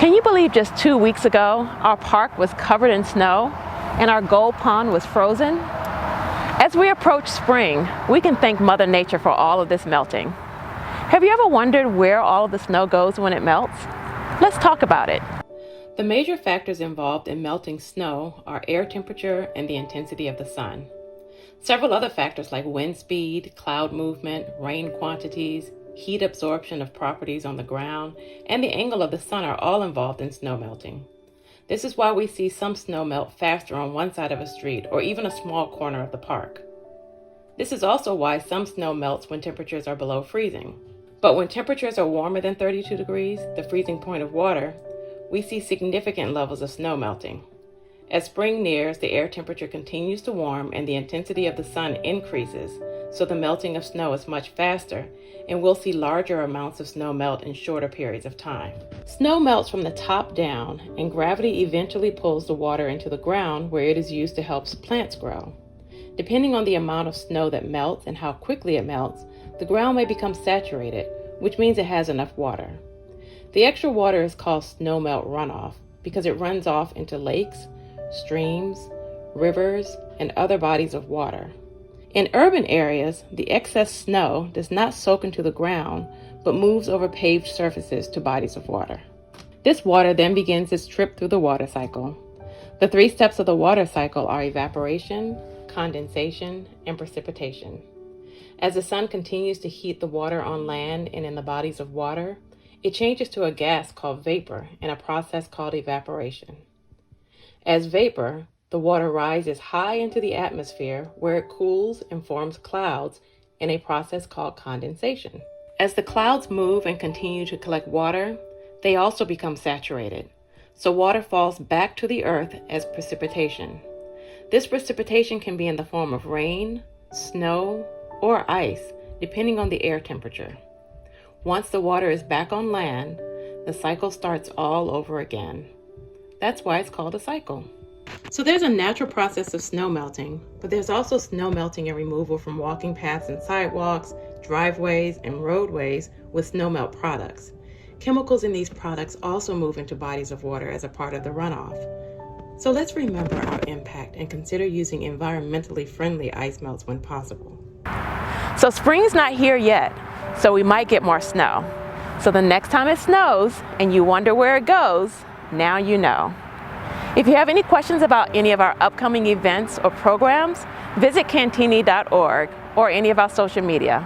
Can you believe just 2 weeks ago, our park was covered in snow and our gold pond was frozen? As we approach spring, we can thank Mother Nature for all of this melting. Have you ever wondered where all of the snow goes when it melts? Let's talk about it. The major factors involved in melting snow are air temperature and the intensity of the sun. Several other factors like wind speed, cloud movement, rain quantities, heat absorption of properties on the ground, and the angle of the sun are all involved in snow melting. This is why we see some snow melt faster on one side of a street or even a small corner of the park. This is also why some snow melts when temperatures are below freezing. But when temperatures are warmer than 32 degrees, the freezing point of water, we see significant levels of snow melting. As spring nears, the air temperature continues to warm and the intensity of the sun increases, so the melting of snow is much faster, and we'll see larger amounts of snow melt in shorter periods of time. Snow melts from the top down, and gravity eventually pulls the water into the ground where it is used to help plants grow. Depending on the amount of snow that melts and how quickly it melts, the ground may become saturated, which means it has enough water. The extra water is called snowmelt runoff because it runs off into lakes, streams, rivers, and other bodies of water. In urban areas, the excess snow does not soak into the ground, but moves over paved surfaces to bodies of water. This water then begins its trip through the water cycle. The 3 steps of the water cycle are evaporation, condensation, and precipitation. As the sun continues to heat the water on land and in the bodies of water, it changes to a gas called vapor in a process called evaporation. As vapor, the water rises high into the atmosphere where it cools and forms clouds in a process called condensation. As the clouds move and continue to collect water, they also become saturated, so water falls back to the earth as precipitation. This precipitation can be in the form of rain, snow, or ice, depending on the air temperature. Once the water is back on land, the cycle starts all over again. That's why it's called a cycle. So there's a natural process of snow melting, but there's also snow melting and removal from walking paths and sidewalks, driveways, and roadways with snow melt products. Chemicals in these products also move into bodies of water as a part of the runoff. So let's remember our impact and consider using environmentally friendly ice melts when possible. So spring's not here yet, so we might get more snow. So the next time it snows and you wonder where it goes, now you know. If you have any questions about any of our upcoming events or programs, visit cantini.org or any of our social media.